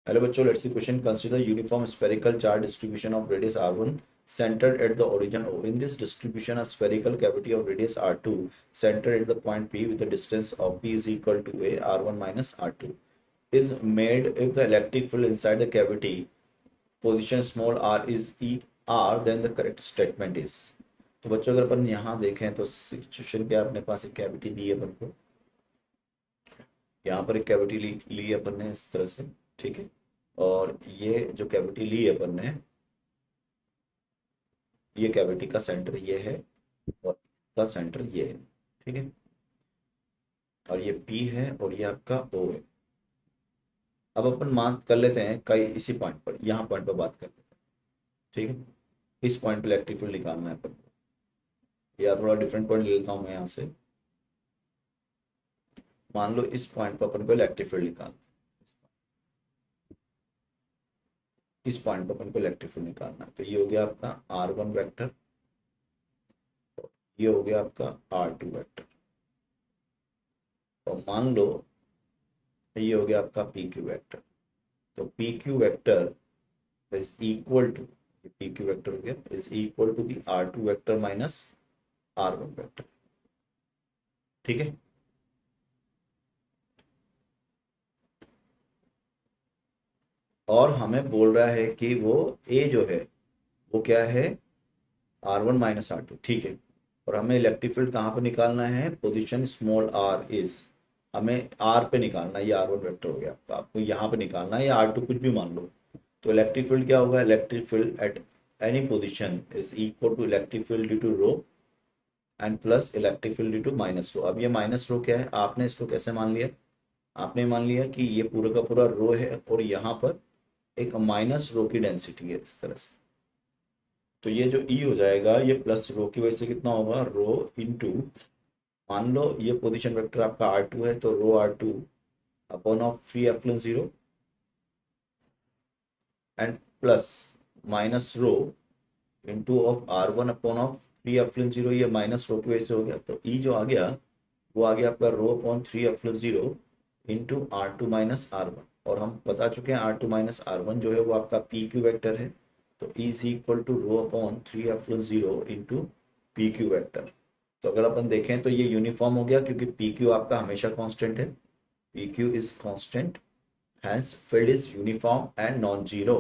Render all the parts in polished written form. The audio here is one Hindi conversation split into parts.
हेलो बच्चों, let's see question. Consider uniform spherical charge distribution of radius r1 centered at the origin O. In this distribution, a spherical cavity of radius r2 centered at the point P with a distance of P is equal to a r1 minus r2 is made if the electric field inside the cavity position small r is e r, then the correct statement is. तो बच्चों अगर अपन यहाँ देखें तो सिचुएशन क्या, अपने पास एक कैविटी दी है अपन को. यहाँ पर एक कैविटी ली है अपन ने इस तरह से, ठीक है. और ये जो कैविटी ली है अपन ने, ये कैविटी का सेंटर ये है और इसका सेंटर ये है, ठीक है. और ये P है और ये आपका O है. अब अपन मान कर लेते हैं कई इसी पॉइंट पर, यहाँ पॉइंट पर बात कर लेते हैं, ठीक है. इस पॉइंट पर इलेक्ट्रिक फील्ड निकालना है अपन को, या थोड़ा डिफरेंट पॉइंट ले लेता हूँ मैं यहाँ से. मान लो इस पॉइंट पर अपन को इलेक्ट्रिक फील्ड निकालना है, इस पॉइंट पर अपन को इलेक्ट्रिक फील्ड निकालना है. तो ये हो गया आपका r1 वेक्टर, ये हो गया आपका r2 वेक्टर, और मान लो ये हो गया आपका pq वेक्टर. तो pq vector is equal to, pq vector हो गया is equal to the r2 vector minus r1 vector, ठीक है. और हमें बोल रहा है कि वो a जो है वो क्या है, r1 माइनस r2, ठीक है. और हमें इलेक्ट्रिक फील्ड कहाँ पर निकालना है, पोजीशन स्मॉल r इज, हमें r पे निकालना है. ये r1 वेक्टर हो गया आपका, आपको यहाँ पे निकालना है, या r2 कुछ भी मान लो. तो इलेक्ट्रिक फील्ड क्या होगा, electric field at any position is equal to electric field due to rho and plus electric field due to minus rho. अब ये माइनस रो क्या है, आपने इसको कैसे मान लिया, आपने मान लिया कि ये पूरा का पूरा रो है और यहाँ पर एक माइनस रो की डेंसिटी है इस तरह से. तो ये जो E हो जाएगा ये प्लस रो की वजह से कितना होगा, रो इनटू, मान लो ये पोजीशन वेक्टर आपका r2 है, तो रो r2 upon of free epsilon 0 and plus minus rho into of r1 upon of free epsilon 0. ये माइनस रो की वजह से हो गया. तो E जो आ गया वो आ गया आपका रो upon 3 epsilon 0 into r2 minus r1. और हम बता चुके हैं r2 माइनस r1 जो है वो आपका PQ वेक्टर है. तो E is equal to rho upon 3 epsilon 0 into PQ vector. तो अगर अपन देखें तो ये यूनिफॉर्म हो गया क्योंकि PQ आपका हमेशा कांस्टेंट है. PQ is constant, hence field is uniform and non zero.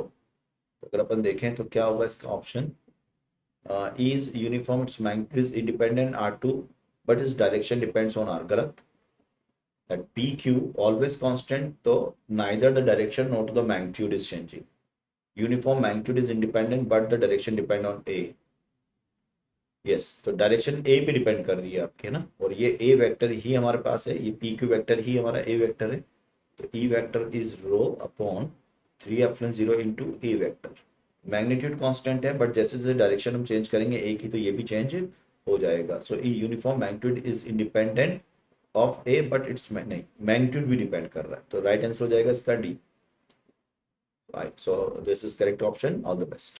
तो अगर अपन देखें तो क्या होगा इसका option, E is uniform, its magnitude is independent R2 but its direction depends on R. गलत. That PQ always constant, तो neither the direction nor the magnitude is changing. Uniform magnitude is independent but the direction depend on A. Yes, तो डायरेक्शन A पे डिपेंड कर रही है आपके ना, और ये A वेक्टर ही हमारे पास है, ये PQ वेक्टर ही हमारा A वेक्टर है. तो E vector is row upon 3 epsilon 0 into A vector. Magnitude constant है बट जैसे जैसे डायरेक्शन हम चेंज करेंगे ए की तो ये भी चेंज हो जाएगा. So E uniform magnitude is independent of a but it's नहीं, मैग्नीट्यूड भी डिपेंड कर रहा है. तो राइट आंसर हो जाएगा इसका D. So this is correct option. All the best.